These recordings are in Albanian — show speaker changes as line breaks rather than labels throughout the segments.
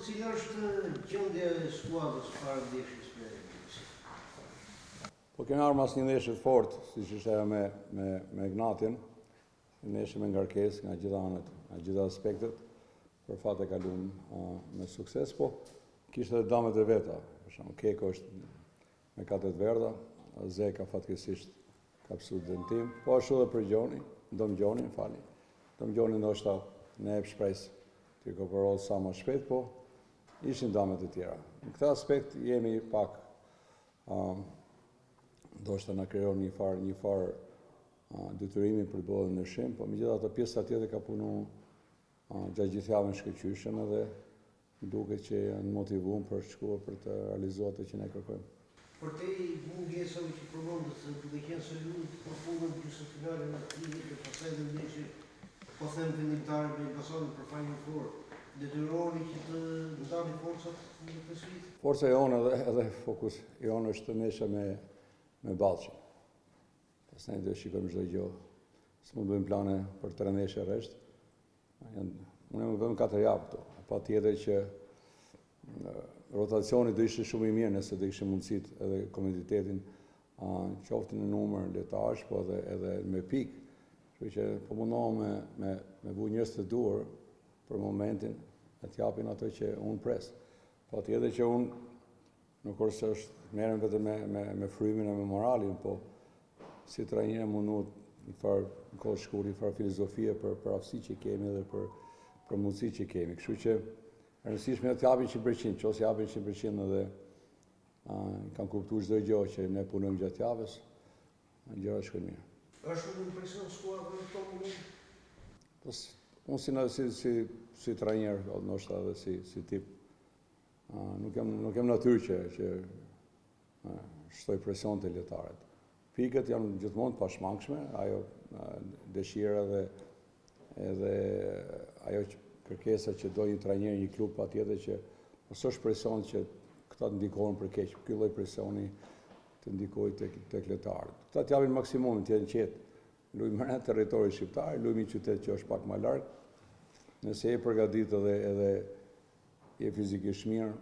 cila është gjendja e skuadrës para ndeshjes me Luisin?
Po kemi armë asë një ndeshje të fortë, siç ishte ajo me Ignatin, ndeshje me ngarkesë nga gjitha anët, nga gjitha aspektet, për fat e kaluam me sukses, po kishte edhe damet e veta. Për shembull, Keko është me katët verdha, Zeka fatkeqësisht ka pësu dëmtim, po ashtu edhe për Gjoni, Dom Gjoni ndoshta ne e shpresë të inkorporojë sa më shpejt, po ishin damet e tjera. Në këtë aspekt jemi pak ndoshta na krijon një farë detyrimi për të bërë ndryshim, po megjithatë pjesa tjetër ka punu gjatë gjithë javën shkëlqyeshëm edhe duket që janë motivuar për të shkuar për të realizuar atë që ne kërkojmë.
Për te mungesave që përmendet, duke qenë se ju përfundon gjysmëfinalen e ligës dhe pastaj në ndeshje po them vendimtarë me Elbasanin për Final Four, detyroheni që të ndani forcat në këtë sfidë?
Forca jonë edhe fokus jonë është ndeshja me Ballçin. Pastaj do shikojmë çdo gjë. S'mund bëjmë plane për 3 ndeshje rresht. Unë më vëmë 4 javë këtu. Patjetër që rotacioni do ishte shumë i mirë nëse do kishte mundësitë edhe komoditetin qoftë në numër lojtarësh, po edhe me pikë. Kështu që po mundohem me vu njerëz të duhur për momentin e t'japin ato që unë pres. Patjetër që unë nuk është merrem vetëm me frymin e me moralin, po si trajner mundu një farë në kohë shkuri, një farë filozofie për aftësi që kemi dhe për mundësi që kemi. Kështu që e rëndësishme të japin 100%, qose japin 100% edhe kanë kuptuar çdo gjë që ne punojmë gjatë javës, gjërat shkojnë mirë.
Është një impresion skuadra në këto moment?
Unë si trajner, ndoshta edhe si tip, nuk kem natyrë që shtoj presion të lojtarët. Pikët janë gjithmonë pashmangshme, ajo dëshira edhe ajo kërkesa që do një trajner një klub patjetër që ose është presion që këta të ndikojnë për keq, ky lloj presioni të ndikojë tek lojtarët. Këta të japin maksimumin, të jenë qetë. Luajmë në territorin shqiptar, luajmë një qytet që është pak më larg. Nëse je përgatitur edhe je fizikisht mirë,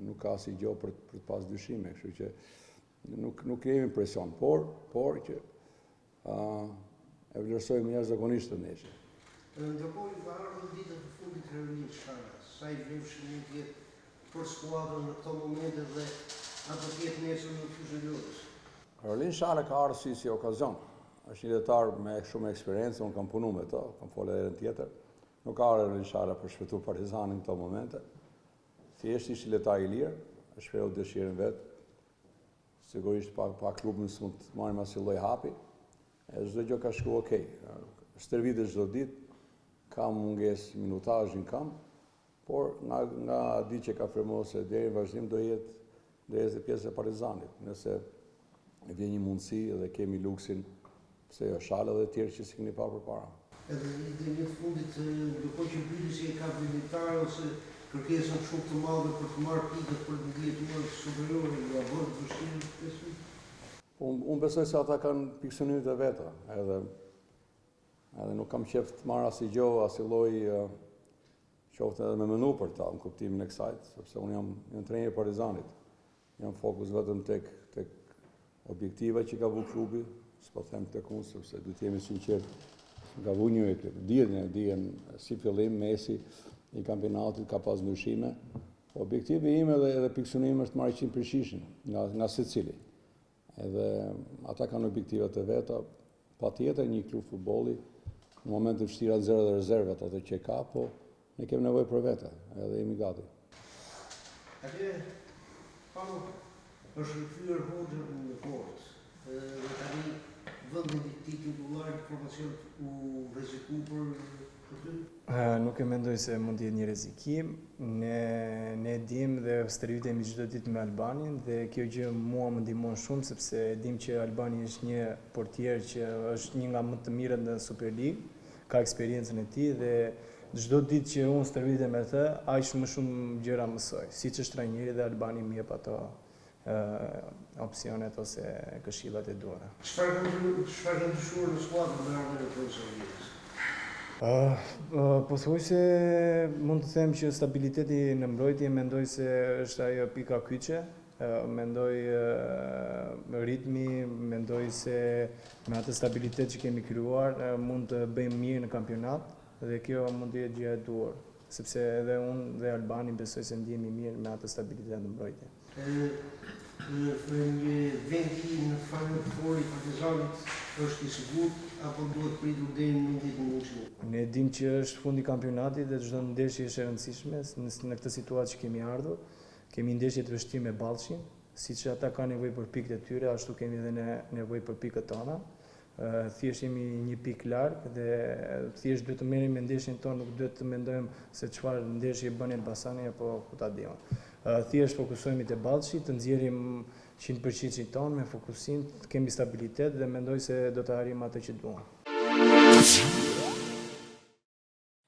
nuk ka asnjë gjë për të pas dyshime, kështu që nuk kemi presion, por që e vlerësojmë jashtëzakonisht të ndeshjen.
Ndërkohë ka ardhur ditët e fundit Erolin Shala, sa i vlefshëm mund të jetë për skuadrën në këto momente dhe ato të jetë nesër në fushën e lojës.
Erolin Shala ka ardhur si okazion. Është një lojtar me shumë eksperiencë, unë kam punuar me to, kam folur edhe në tjetër. Nuk ka ardhur Erolin Shala për shpëtu Partizanin në këto momente. Thjesht ishte lojtar i lirë, e shprehu dëshirën vet. Sigurisht pa klubin s'mund të marrim asnjë lloj hapi. E çdo gjë ka shkuar okay. Stërvitet çdo ditë, ka mungesë minutazhi në kamp, por nga ditë që ka firmuar se deri në vazhdim do jetë pjesë e Partizanit. Nëse vjen një mundësi dhe kemi luksin, pse jo Shala dhe të tjerë që si keni pa përpara.
Edhe në të fundit, ndërkohë që pyetësi e ka vendimtar ose kërkesën shumë të madhe për të marrë pikët për të ndjetuar superiore, nga bërë të vështirë në këtë sfidë?
Unë besoj se ata kanë pikësënimet e veta, edhe nuk kam qef të marrë asnjë gjë, asnjë lloj qoftë edhe me menu për ta, në kuptimin e kësaj, sepse unë jam trajner i Partizanit. Jam fokus vetëm tek objektiva që ka vu klubi, s'po them tek unë, sepse duhet jemi sinqert. Nga vu një ekip, dijen si fillim, mesi i kampionatit ka pas ndryshime. Objektivi im edhe pikësënimi është marrë 100% nga secili. Edhe ata kanë objektivat e veta, patjetër një klub futbolli në momente vështira nxjerr edhe rezervat ato që ka, po ne kemi nevojë për vete, edhe jemi gati.
Atje, Paolo, është rikthyer Hoxha në port. Dhe tani vendin titullar i formacionit u rreziku për ty?
Nuk e mendoj se mund të jetë një rrezikim. Ne dim dhe stërvitemi çdo ditë me Albanin dhe kjo gjë mua më ndihmon shumë sepse dim që Albani është një portier që është një nga më të mirët në Super League, ka eksperiencën e tij dhe çdo ditë që unë stërvitem me të, aq më shumë gjëra mësoj. Siç është trajneri dhe Albani më jep ato opsionet ose këshillat e duhura.
Çfarë ka ndryshuar në skuadrën me ardhmën e profesorit?
Pothuajse mund të them që stabiliteti në mbrojtje mendoj se është ajo pika kyçe. Mendoj ritmi, mendoj se me atë stabilitet që kemi krijuar mund të bëjmë mirë në kampionat dhe kjo mund të jetë gjëja e duhur, sepse edhe unë dhe Albani besoj se ndjehemi mirë me atë stabilitet në mbrojtje.
Një vendi në Final Four i Partizanit është i sigurt apo duhet pritur deri në 90 minuta?
Ne dim që është fundi i kampionatit dhe çdo ndeshje është e rëndësishme në këtë situatë që kemi ardhur. Kemi ndeshje të vështirë me Ballshin, siç ata kanë nevojë për pikët e tyre, ashtu kemi edhe ne nevojë për pikët tona. Thjesht jemi një pikë larg dhe thjesht duhet të merrem me ndeshjen tonë, nuk duhet të mendojmë se çfarë ndeshje bën Elbasani apo ku ta diun. Thjesht fokusohemi te Ballshi, të nxjerrim 100% tonë me fokusim, kemi stabilitet dhe mendoj se do të arrijmë atë që duam.